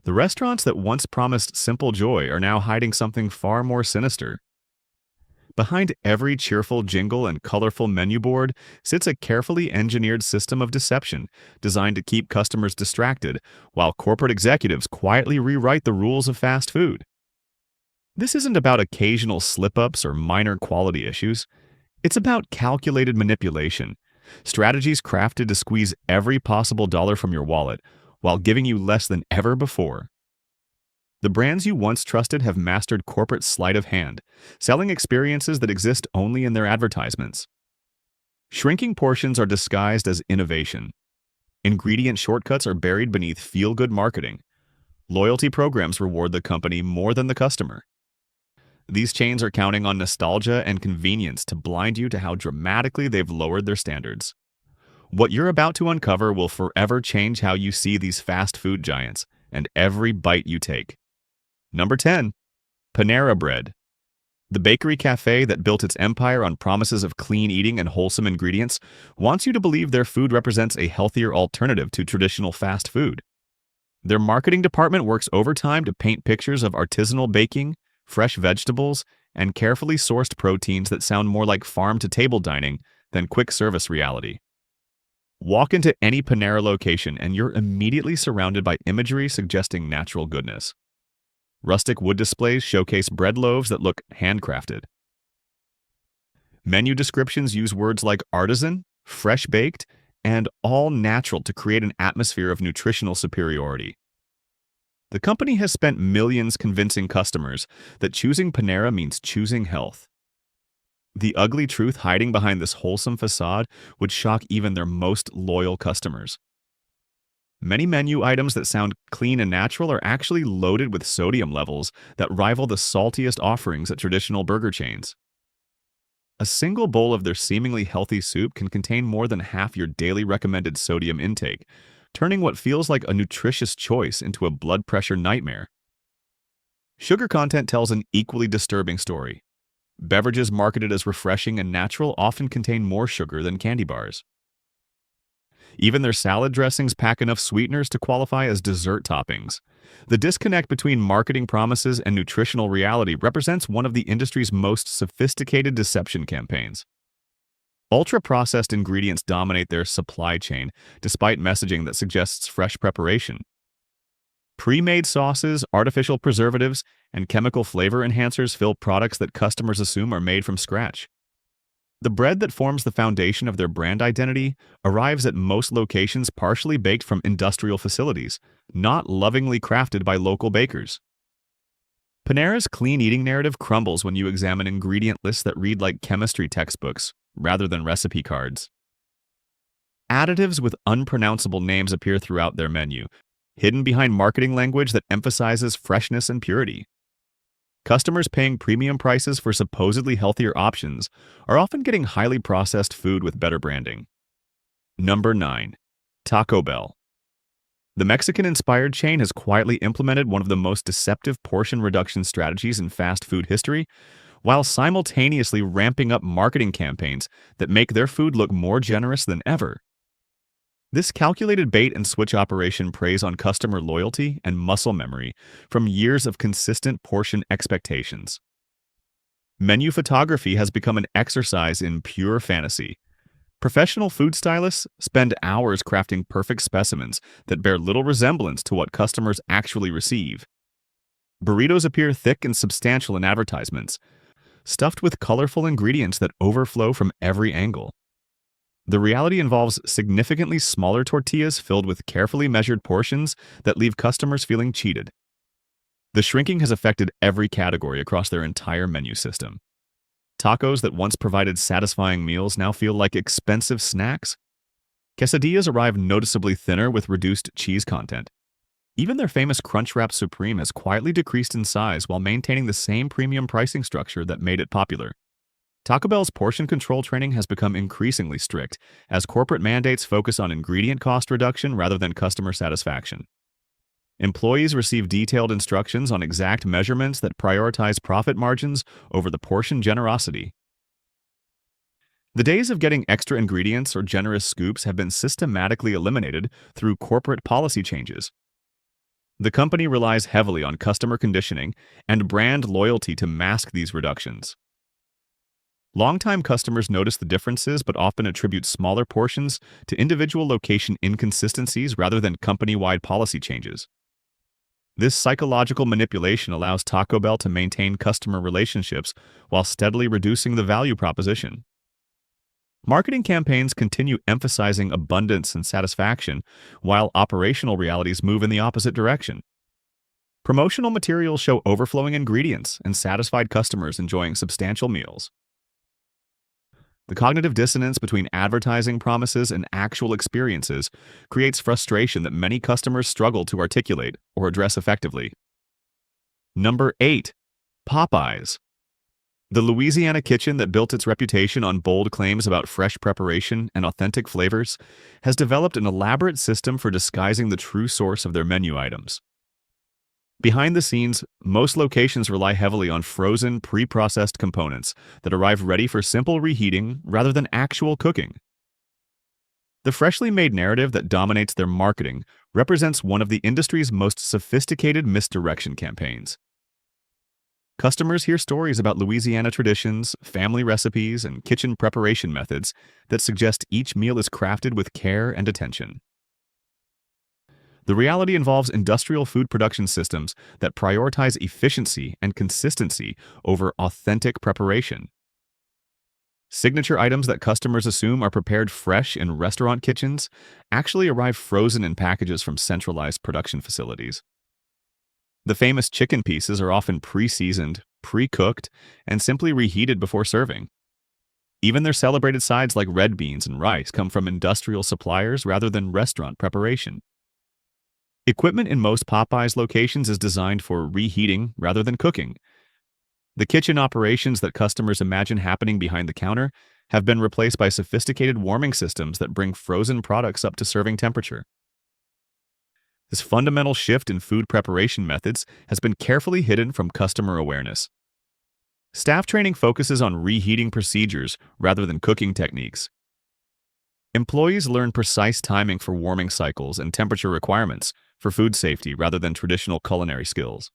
The restaurants that once promised simple joy are now hiding something far more sinister. Behind every cheerful jingle and colorful menu board sits a carefully engineered system of deception designed to keep customers distracted while corporate executives quietly rewrite the rules of fast food. This isn't about occasional slip-ups or minor quality issues. It's about calculated manipulation, strategies crafted to squeeze every possible dollar from your wallet while giving you less than ever before. The brands you once trusted have mastered corporate sleight of hand, selling experiences that exist only in their advertisements. Shrinking portions are disguised as innovation. Ingredient shortcuts are buried beneath feel-good marketing. Loyalty programs reward the company more than the customer. These chains are counting on nostalgia and convenience to blind you to how dramatically they've lowered their standards. What you're about to uncover will forever change how you see these fast food giants and every bite you take. Number 10. Panera Bread. The bakery cafe that built its empire on promises of clean eating and wholesome ingredients wants you to believe their food represents a healthier alternative to traditional fast food. Their marketing department works overtime to paint pictures of artisanal baking, fresh vegetables, and carefully sourced proteins that sound more like farm-to-table dining than quick-service reality. Walk into any Panera location and you're immediately surrounded by imagery suggesting natural goodness. Rustic wood displays showcase bread loaves that look handcrafted. Menu descriptions use words like artisan, fresh baked, and all natural to create an atmosphere of nutritional superiority. The company has spent millions convincing customers that choosing Panera means choosing health. The ugly truth hiding behind this wholesome facade would shock even their most loyal customers. Many menu items that sound clean and natural are actually loaded with sodium levels that rival the saltiest offerings at traditional burger chains. A single bowl of their seemingly healthy soup can contain more than half your daily recommended sodium intake, turning what feels like a nutritious choice into a blood pressure nightmare. Sugar content tells an equally disturbing story. Beverages marketed as refreshing and natural often contain more sugar than candy bars. Even their salad dressings pack enough sweeteners to qualify as dessert toppings. The disconnect between marketing promises and nutritional reality represents one of the industry's most sophisticated deception campaigns. Ultra-processed ingredients dominate their supply chain, despite messaging that suggests fresh preparation. Pre-made sauces, artificial preservatives, and chemical flavor enhancers fill products that customers assume are made from scratch. The bread that forms the foundation of their brand identity arrives at most locations partially baked from industrial facilities, not lovingly crafted by local bakers. Panera's clean eating narrative crumbles when you examine ingredient lists that read like chemistry textbooks, rather than recipe cards. Additives with unpronounceable names appear throughout their menu, hidden behind marketing language that emphasizes freshness and purity. Customers paying premium prices for supposedly healthier options are often getting highly processed food with better branding. Number 9. Taco Bell. The Mexican-inspired chain has quietly implemented one of the most deceptive portion reduction strategies in fast food history, while simultaneously ramping up marketing campaigns that make their food look more generous than ever. This calculated bait-and-switch operation preys on customer loyalty and muscle memory from years of consistent portion expectations. Menu photography has become an exercise in pure fantasy. Professional food stylists spend hours crafting perfect specimens that bear little resemblance to what customers actually receive. Burritos appear thick and substantial in advertisements, stuffed with colorful ingredients that overflow from every angle. The reality involves significantly smaller tortillas filled with carefully measured portions that leave customers feeling cheated. The shrinking has affected every category across their entire menu system. Tacos that once provided satisfying meals now feel like expensive snacks. Quesadillas arrive noticeably thinner with reduced cheese content. Even their famous Crunchwrap Supreme has quietly decreased in size while maintaining the same premium pricing structure that made it popular. Taco Bell's portion control training has become increasingly strict as corporate mandates focus on ingredient cost reduction rather than customer satisfaction. Employees receive detailed instructions on exact measurements that prioritize profit margins over the portion generosity. The days of getting extra ingredients or generous scoops have been systematically eliminated through corporate policy changes. The company relies heavily on customer conditioning and brand loyalty to mask these reductions. Longtime customers notice the differences but often attribute smaller portions to individual location inconsistencies rather than company-wide policy changes. This psychological manipulation allows Taco Bell to maintain customer relationships while steadily reducing the value proposition. Marketing campaigns continue emphasizing abundance and satisfaction, while operational realities move in the opposite direction. Promotional materials show overflowing ingredients and satisfied customers enjoying substantial meals. The cognitive dissonance between advertising promises and actual experiences creates frustration that many customers struggle to articulate or address effectively. Number 8. Popeyes. The Louisiana kitchen that built its reputation on bold claims about fresh preparation and authentic flavors has developed an elaborate system for disguising the true source of their menu items. Behind the scenes, most locations rely heavily on frozen, pre-processed components that arrive ready for simple reheating rather than actual cooking. The freshly made narrative that dominates their marketing represents one of the industry's most sophisticated misdirection campaigns. Customers hear stories about Louisiana traditions, family recipes, and kitchen preparation methods that suggest each meal is crafted with care and attention. The reality involves industrial food production systems that prioritize efficiency and consistency over authentic preparation. Signature items that customers assume are prepared fresh in restaurant kitchens actually arrive frozen in packages from centralized production facilities. The famous chicken pieces are often pre-seasoned, pre-cooked, and simply reheated before serving. Even their celebrated sides like red beans and rice come from industrial suppliers rather than restaurant preparation. Equipment in most Popeyes locations is designed for reheating rather than cooking. The kitchen operations that customers imagine happening behind the counter have been replaced by sophisticated warming systems that bring frozen products up to serving temperature. This fundamental shift in food preparation methods has been carefully hidden from customer awareness. Staff training focuses on reheating procedures rather than cooking techniques. Employees learn precise timing for warming cycles and temperature requirements for food safety rather than traditional culinary skills.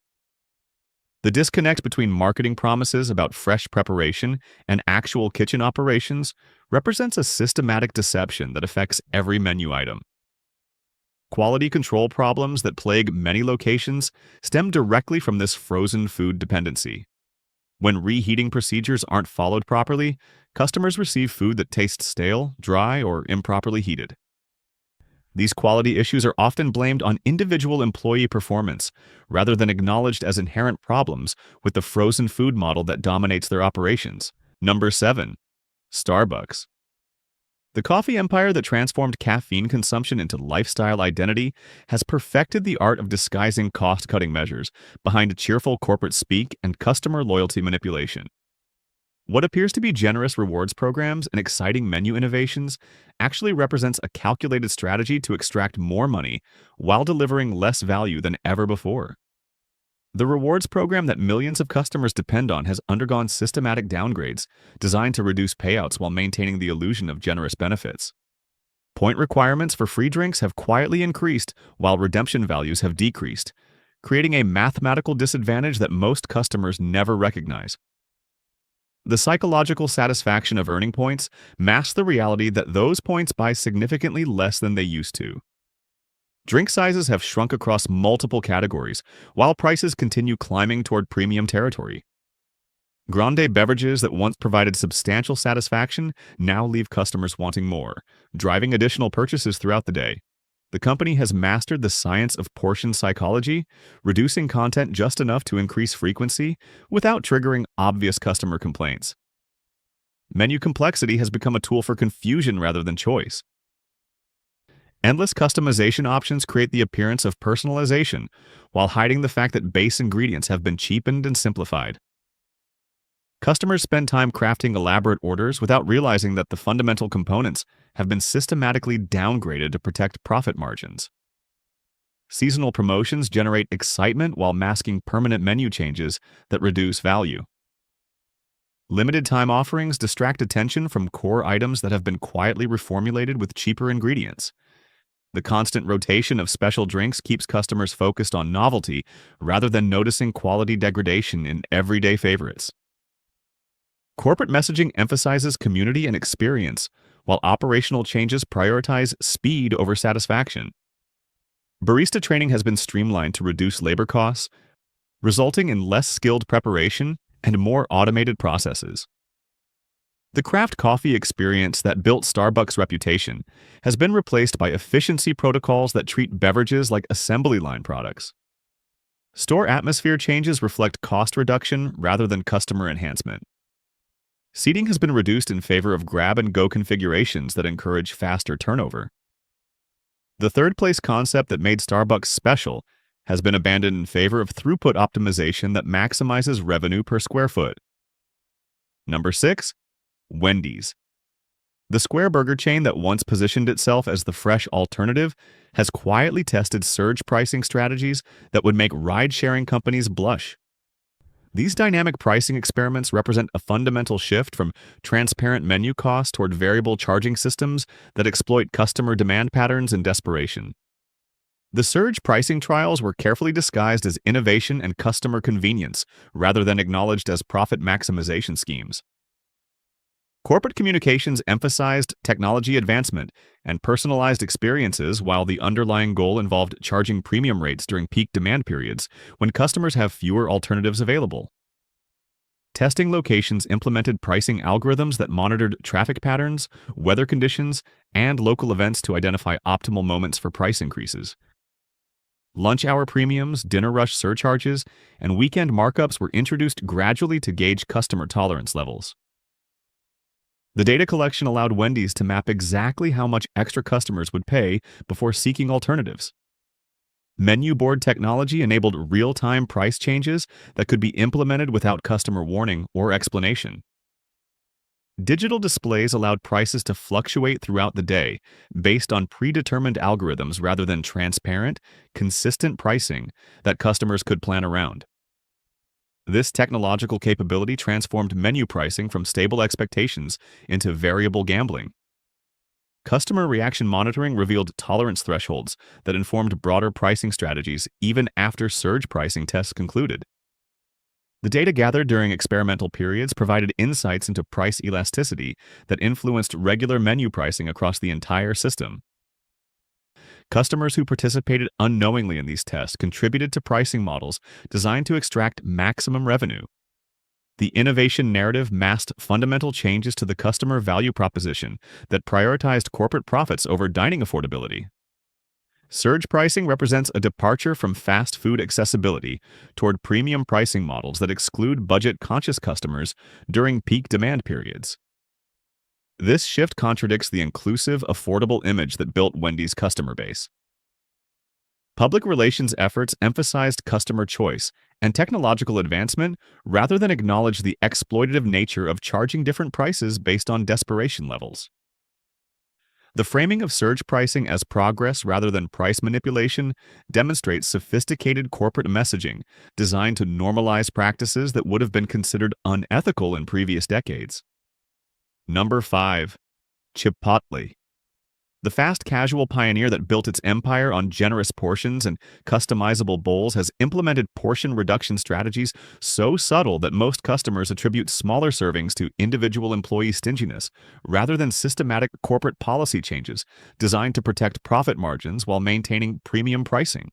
The disconnect between marketing promises about fresh preparation and actual kitchen operations represents a systematic deception that affects every menu item. Quality control problems that plague many locations stem directly from this frozen food dependency. When reheating procedures aren't followed properly, customers receive food that tastes stale, dry, or improperly heated. These quality issues are often blamed on individual employee performance, rather than acknowledged as inherent problems with the frozen food model that dominates their operations. Number 7. Starbucks. The coffee empire that transformed caffeine consumption into lifestyle identity has perfected the art of disguising cost-cutting measures behind cheerful corporate speak and customer loyalty manipulation. What appears to be generous rewards programs and exciting menu innovations actually represents a calculated strategy to extract more money while delivering less value than ever before. The rewards program that millions of customers depend on has undergone systematic downgrades designed to reduce payouts while maintaining the illusion of generous benefits. Point requirements for free drinks have quietly increased while redemption values have decreased, creating a mathematical disadvantage that most customers never recognize. The psychological satisfaction of earning points masks the reality that those points buy significantly less than they used to. Drink sizes have shrunk across multiple categories, while prices continue climbing toward premium territory. Grande beverages that once provided substantial satisfaction now leave customers wanting more, driving additional purchases throughout the day. The company has mastered the science of portion psychology, reducing content just enough to increase frequency without triggering obvious customer complaints. Menu complexity has become a tool for confusion rather than choice. Endless customization options create the appearance of personalization, while hiding the fact that base ingredients have been cheapened and simplified. Customers spend time crafting elaborate orders without realizing that the fundamental components have been systematically downgraded to protect profit margins. Seasonal promotions generate excitement while masking permanent menu changes that reduce value. Limited-time offerings distract attention from core items that have been quietly reformulated with cheaper ingredients. The constant rotation of special drinks keeps customers focused on novelty rather than noticing quality degradation in everyday favorites. Corporate messaging emphasizes community and experience, while operational changes prioritize speed over satisfaction. Barista training has been streamlined to reduce labor costs, resulting in less skilled preparation and more automated processes. The craft coffee experience that built Starbucks' reputation has been replaced by efficiency protocols that treat beverages like assembly line products. Store atmosphere changes reflect cost reduction rather than customer enhancement. Seating has been reduced in favor of grab-and-go configurations that encourage faster turnover. The third-place concept that made Starbucks special has been abandoned in favor of throughput optimization that maximizes revenue per square foot. Number 6. Wendy's. The square burger chain that once positioned itself as the fresh alternative has quietly tested surge pricing strategies that would make ride-sharing companies blush. These dynamic pricing experiments represent a fundamental shift from transparent menu costs toward variable charging systems that exploit customer demand patterns and desperation. The surge pricing trials were carefully disguised as innovation and customer convenience rather than acknowledged as profit maximization schemes. Corporate communications emphasized technology advancement and personalized experiences, while the underlying goal involved charging premium rates during peak demand periods when customers have fewer alternatives available. Testing locations implemented pricing algorithms that monitored traffic patterns, weather conditions, and local events to identify optimal moments for price increases. Lunch hour premiums, dinner rush surcharges, and weekend markups were introduced gradually to gauge customer tolerance levels. The data collection allowed Wendy's to map exactly how much extra customers would pay before seeking alternatives. Menu board technology enabled real-time price changes that could be implemented without customer warning or explanation. Digital displays allowed prices to fluctuate throughout the day based on predetermined algorithms rather than transparent, consistent pricing that customers could plan around. This technological capability transformed menu pricing from stable expectations into variable gambling. Customer reaction monitoring revealed tolerance thresholds that informed broader pricing strategies even after surge pricing tests concluded. The data gathered during experimental periods provided insights into price elasticity that influenced regular menu pricing across the entire system. Customers who participated unknowingly in these tests contributed to pricing models designed to extract maximum revenue. The innovation narrative masked fundamental changes to the customer value proposition that prioritized corporate profits over dining affordability. Surge pricing represents a departure from fast food accessibility toward premium pricing models that exclude budget-conscious customers during peak demand periods. This shift contradicts the inclusive, affordable image that built Wendy's customer base. Public relations efforts emphasized customer choice and technological advancement rather than acknowledge the exploitative nature of charging different prices based on desperation levels. The framing of surge pricing as progress rather than price manipulation demonstrates sophisticated corporate messaging designed to normalize practices that would have been considered unethical in previous decades. Number 5. Chipotle. The fast casual pioneer that built its empire on generous portions and customizable bowls has implemented portion reduction strategies so subtle that most customers attribute smaller servings to individual employee stinginess rather than systematic corporate policy changes designed to protect profit margins while maintaining premium pricing.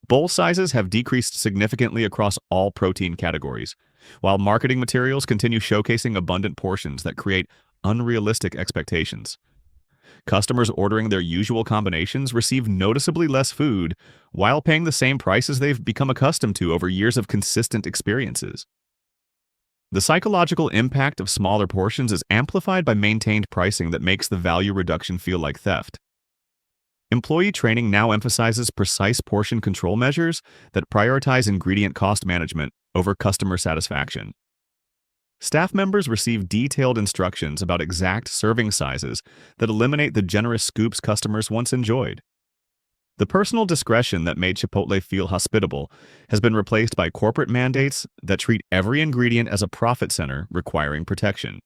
Bowl sizes have decreased significantly across all protein categories, while marketing materials continue showcasing abundant portions that create unrealistic expectations. Customers ordering their usual combinations receive noticeably less food while paying the same prices they've become accustomed to over years of consistent experiences. The psychological impact of smaller portions is amplified by maintained pricing that makes the value reduction feel like theft. Employee training now emphasizes precise portion control measures that prioritize ingredient cost management over customer satisfaction. Staff members receive detailed instructions about exact serving sizes that eliminate the generous scoops customers once enjoyed. The personal discretion that made Chipotle feel hospitable has been replaced by corporate mandates that treat every ingredient as a profit center requiring protection.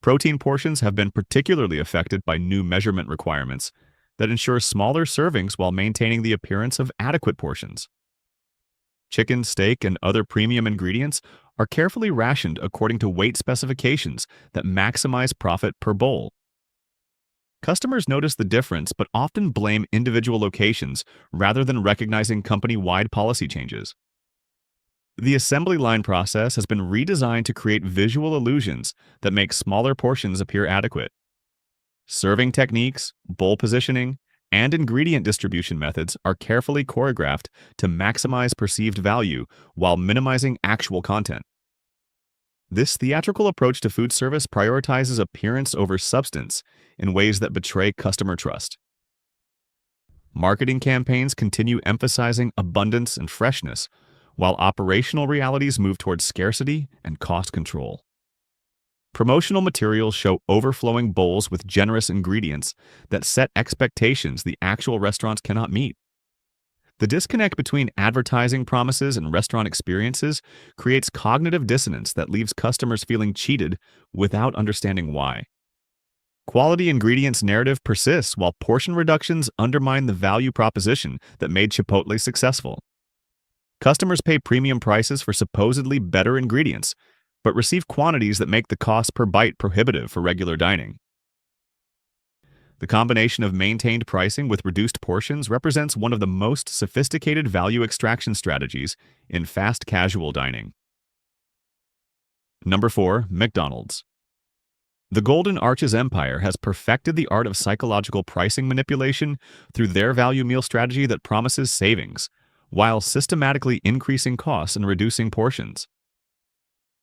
Protein portions have been particularly affected by new measurement requirements, that ensures smaller servings while maintaining the appearance of adequate portions. Chicken, steak, and other premium ingredients are carefully rationed according to weight specifications that maximize profit per bowl. Customers notice the difference but often blame individual locations rather than recognizing company-wide policy changes. The assembly line process has been redesigned to create visual illusions that make smaller portions appear adequate. Serving techniques, bowl positioning, and ingredient distribution methods are carefully choreographed to maximize perceived value while minimizing actual content. This theatrical approach to food service prioritizes appearance over substance in ways that betray customer trust. Marketing campaigns continue emphasizing abundance and freshness, while operational realities move towards scarcity and cost control. Promotional materials show overflowing bowls with generous ingredients that set expectations the actual restaurants cannot meet. The disconnect between advertising promises and restaurant experiences creates cognitive dissonance that leaves customers feeling cheated without understanding why. Quality ingredients narrative persists while portion reductions undermine the value proposition that made Chipotle successful. Customers pay premium prices for supposedly better ingredients, but receive quantities that make the cost per bite prohibitive for regular dining. The combination of maintained pricing with reduced portions represents one of the most sophisticated value extraction strategies in fast casual dining. Number 4. McDonald's. The Golden Arches Empire has perfected the art of psychological pricing manipulation through their value meal strategy that promises savings, while systematically increasing costs and reducing portions.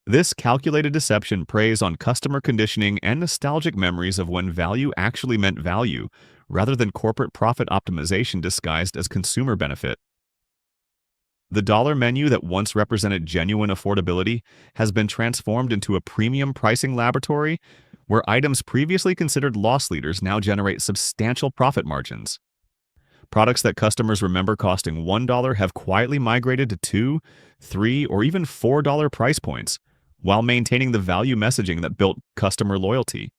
This calculated deception preys on customer conditioning and nostalgic memories of when value actually meant value, rather than corporate profit optimization disguised as consumer benefit. The dollar menu that once represented genuine affordability has been transformed into a premium pricing laboratory where items previously considered loss leaders now generate substantial profit margins. Products that customers remember costing $1 have quietly migrated to $2, $3, or even $4 price points, while maintaining the value messaging that built customer loyalty.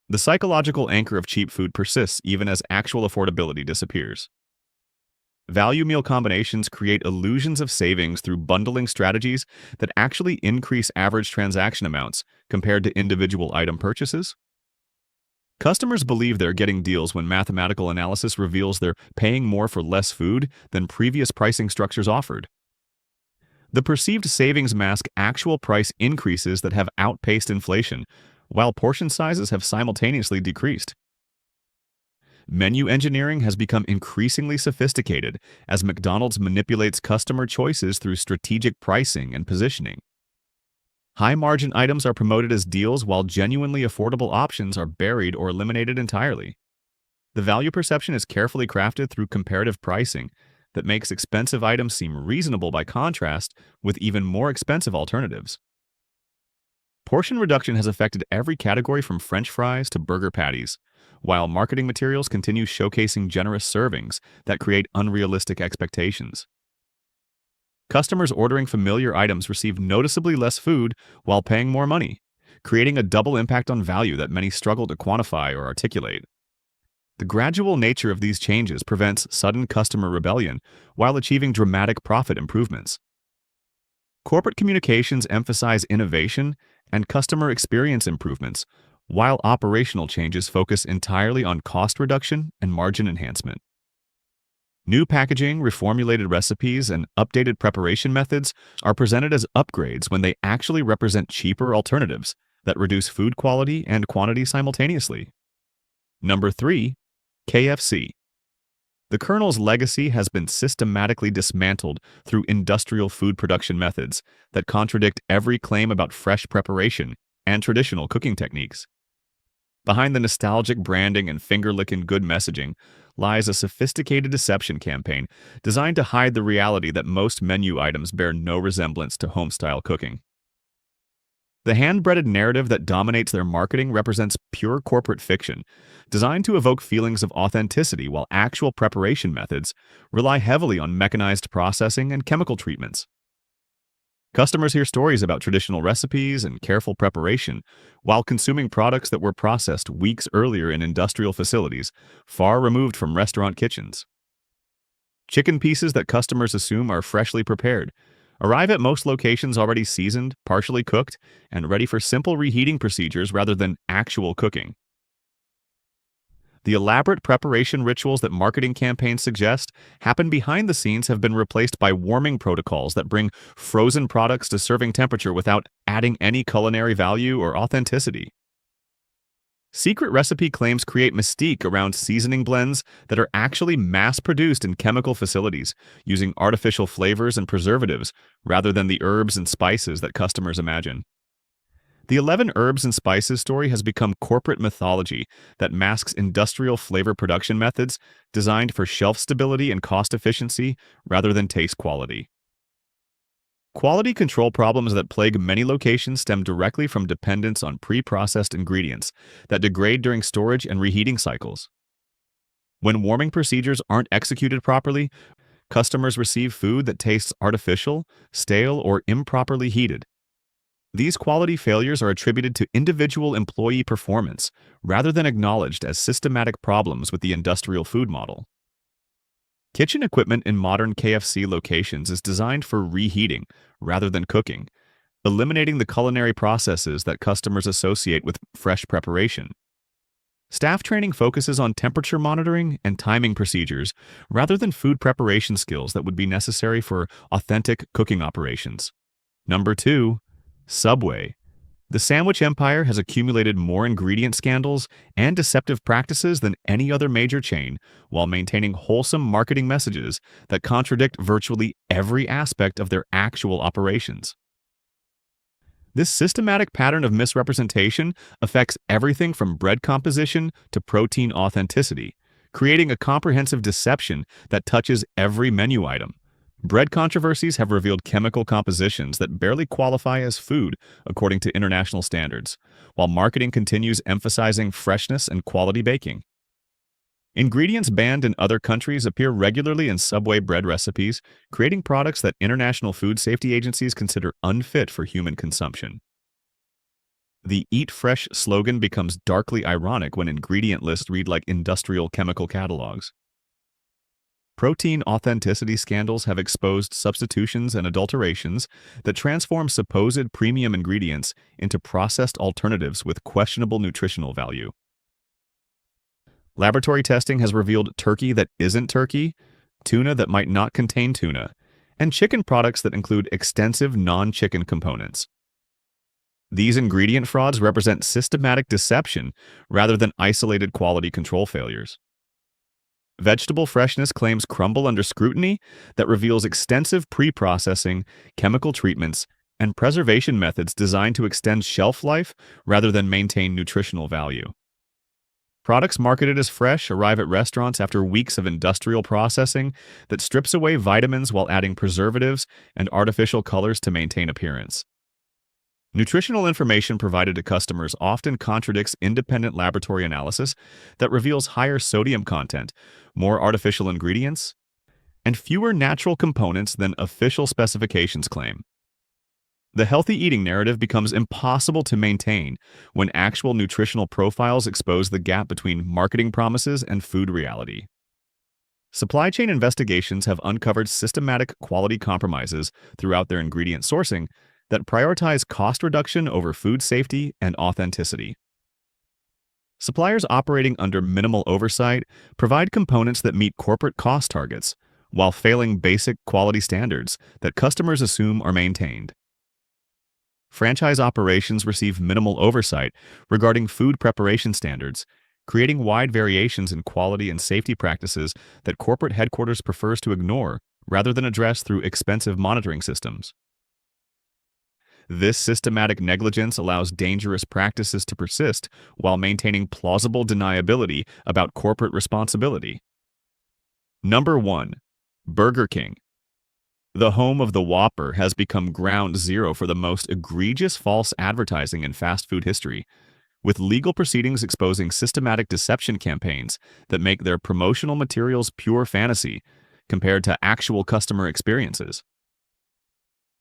The psychological anchor of cheap food persists even as actual affordability disappears. Value meal combinations create illusions of savings through bundling strategies that actually increase average transaction amounts compared to individual item purchases. Customers believe they're getting deals when mathematical analysis reveals they're paying more for less food than previous pricing structures offered. The perceived savings mask actual price increases that have outpaced inflation, while portion sizes have simultaneously decreased. Menu engineering has become increasingly sophisticated as McDonald's manipulates customer choices through strategic pricing and positioning. High-margin items are promoted as deals while genuinely affordable options are buried or eliminated entirely. The value perception is carefully crafted through comparative pricing that makes expensive items seem reasonable by contrast with even more expensive alternatives. Portion reduction has affected every category from French fries to burger patties, while marketing materials continue showcasing generous servings that create unrealistic expectations. Customers ordering familiar items receive noticeably less food while paying more money, creating a double impact on value that many struggle to quantify or articulate. The gradual nature of these changes prevents sudden customer rebellion while achieving dramatic profit improvements. Corporate communications emphasize innovation and customer experience improvements, while operational changes focus entirely on cost reduction and margin enhancement. New packaging, reformulated recipes, and updated preparation methods are presented as upgrades when they actually represent cheaper alternatives that reduce food quality and quantity simultaneously. Number 3. KFC. The Colonel's legacy has been systematically dismantled through industrial food production methods that contradict every claim about fresh preparation and traditional cooking techniques. Behind the nostalgic branding and finger-licking good messaging lies a sophisticated deception campaign designed to hide the reality that most menu items bear no resemblance to home-style cooking. The hand-breaded narrative that dominates their marketing represents pure corporate fiction, designed to evoke feelings of authenticity while actual preparation methods rely heavily on mechanized processing and chemical treatments. Customers hear stories about traditional recipes and careful preparation, while consuming products that were processed weeks earlier in industrial facilities, far removed from restaurant kitchens. Chicken pieces that customers assume are freshly prepared arrive at most locations already seasoned, partially cooked, and ready for simple reheating procedures rather than actual cooking. The elaborate preparation rituals that marketing campaigns suggest happen behind the scenes have been replaced by warming protocols that bring frozen products to serving temperature without adding any culinary value or authenticity. Secret recipe claims create mystique around seasoning blends that are actually mass-produced in chemical facilities, using artificial flavors and preservatives rather than the herbs and spices that customers imagine. The 11 herbs and spices story has become corporate mythology that masks industrial flavor production methods designed for shelf stability and cost efficiency rather than taste quality. Quality control problems that plague many locations stem directly from dependence on pre-processed ingredients that degrade during storage and reheating cycles. When warming procedures aren't executed properly, customers receive food that tastes artificial, stale, or improperly heated. These quality failures are attributed to individual employee performance rather than acknowledged as systematic problems with the industrial food model. Kitchen equipment in modern KFC locations is designed for reheating rather than cooking, eliminating the culinary processes that customers associate with fresh preparation. Staff training focuses on temperature monitoring and timing procedures rather than food preparation skills that would be necessary for authentic cooking operations. Number 2. Subway. The sandwich empire has accumulated more ingredient scandals and deceptive practices than any other major chain, while maintaining wholesome marketing messages that contradict virtually every aspect of their actual operations. This systematic pattern of misrepresentation affects everything from bread composition to protein authenticity, creating a comprehensive deception that touches every menu item. Bread controversies have revealed chemical compositions that barely qualify as food according to international standards, while marketing continues emphasizing freshness and quality baking. Ingredients banned in other countries appear regularly in Subway bread recipes, creating products that international food safety agencies consider unfit for human consumption. The Eat Fresh slogan becomes darkly ironic when ingredient lists read like industrial chemical catalogs. Protein authenticity scandals have exposed substitutions and adulterations that transform supposed premium ingredients into processed alternatives with questionable nutritional value. Laboratory testing has revealed turkey that isn't turkey, tuna that might not contain tuna, and chicken products that include extensive non-chicken components. These ingredient frauds represent systematic deception rather than isolated quality control failures. Vegetable freshness claims crumble under scrutiny that reveals extensive pre-processing, chemical treatments, and preservation methods designed to extend shelf life rather than maintain nutritional value. Products marketed as fresh arrive at restaurants after weeks of industrial processing that strips away vitamins while adding preservatives and artificial colors to maintain appearance. Nutritional information provided to customers often contradicts independent laboratory analysis that reveals higher sodium content, more artificial ingredients, and fewer natural components than official specifications claim. The healthy eating narrative becomes impossible to maintain when actual nutritional profiles expose the gap between marketing promises and food reality. Supply chain investigations have uncovered systematic quality compromises throughout their ingredient sourcing that prioritize cost reduction over food safety and authenticity. Suppliers operating under minimal oversight provide components that meet corporate cost targets, while failing basic quality standards that customers assume are maintained. Franchise operations receive minimal oversight regarding food preparation standards, creating wide variations in quality and safety practices that corporate headquarters prefers to ignore rather than address through expensive monitoring systems. This systematic negligence allows dangerous practices to persist while maintaining plausible deniability about corporate responsibility. Number 1. Burger King. The home of the Whopper has become ground zero for the most egregious false advertising in fast food history, with legal proceedings exposing systematic deception campaigns that make their promotional materials pure fantasy compared to actual customer experiences.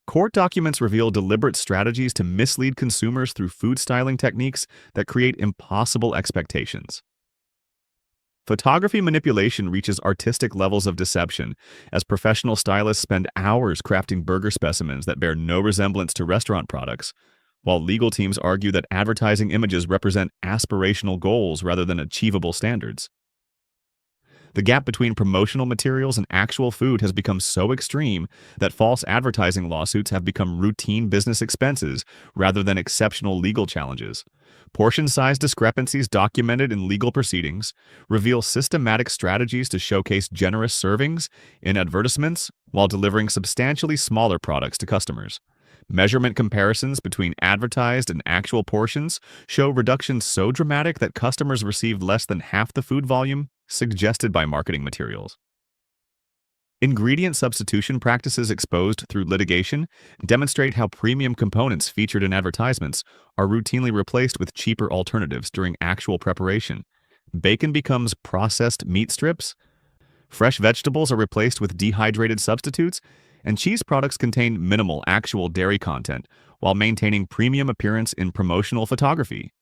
Court documents reveal deliberate strategies to mislead consumers through food styling techniques that create impossible expectations. Photography manipulation reaches artistic levels of deception, as professional stylists spend hours crafting burger specimens that bear no resemblance to restaurant products, while legal teams argue that advertising images represent aspirational goals rather than achievable standards. The gap between promotional materials and actual food has become so extreme that false advertising lawsuits have become routine business expenses rather than exceptional legal challenges. Portion size discrepancies documented in legal proceedings reveal systematic strategies to showcase generous servings in advertisements while delivering substantially smaller products to customers. Measurement comparisons between advertised and actual portions show reductions so dramatic that customers received less than half the food volume suggested by marketing materials. Ingredient substitution practices exposed through litigation demonstrate how premium components featured in advertisements are routinely replaced with cheaper alternatives during actual preparation. Bacon becomes processed meat strips, fresh vegetables are replaced with dehydrated substitutes, and cheese products contain minimal actual dairy content while maintaining premium appearance in promotional photography.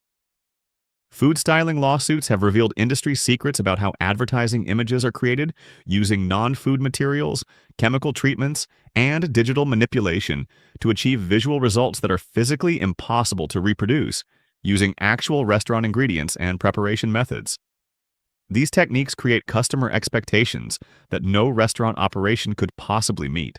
Food styling lawsuits have revealed industry secrets about how advertising images are created using non-food materials, chemical treatments, and digital manipulation to achieve visual results that are physically impossible to reproduce using actual restaurant ingredients and preparation methods. These techniques create customer expectations that no restaurant operation could possibly meet.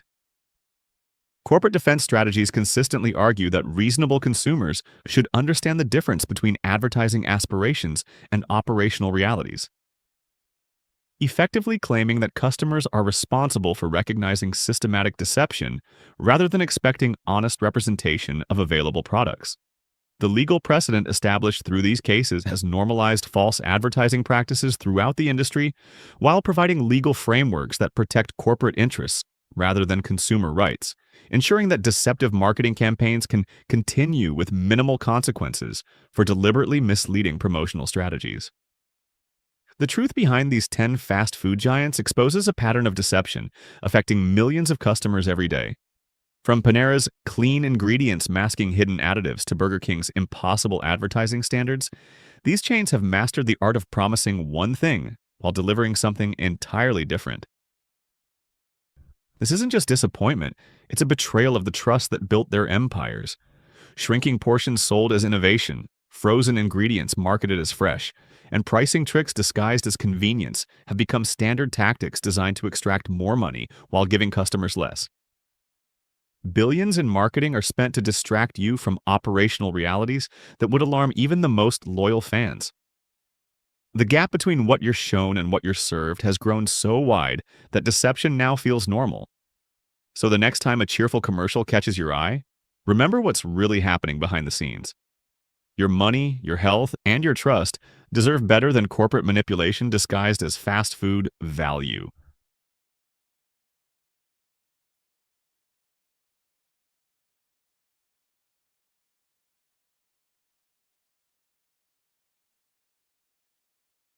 Corporate defense strategies consistently argue that reasonable consumers should understand the difference between advertising aspirations and operational realities, effectively claiming that customers are responsible for recognizing systematic deception rather than expecting honest representation of available products. The legal precedent established through these cases has normalized false advertising practices throughout the industry while providing legal frameworks that protect corporate interests rather than consumer rights, ensuring that deceptive marketing campaigns can continue with minimal consequences for deliberately misleading promotional strategies. The truth behind these 10 fast food giants exposes a pattern of deception affecting millions of customers every day. From Panera's clean ingredients masking hidden additives to Burger King's impossible advertising standards, these chains have mastered the art of promising one thing while delivering something entirely different. This isn't just disappointment, it's a betrayal of the trust that built their empires. Shrinking portions sold as innovation, frozen ingredients marketed as fresh, and pricing tricks disguised as convenience have become standard tactics designed to extract more money while giving customers less. Billions in marketing are spent to distract you from operational realities that would alarm even the most loyal fans. The gap between what you're shown and what you're served has grown so wide that deception now feels normal. So the next time a cheerful commercial catches your eye, remember what's really happening behind the scenes. Your money, your health, and your trust deserve better than corporate manipulation disguised as fast food value.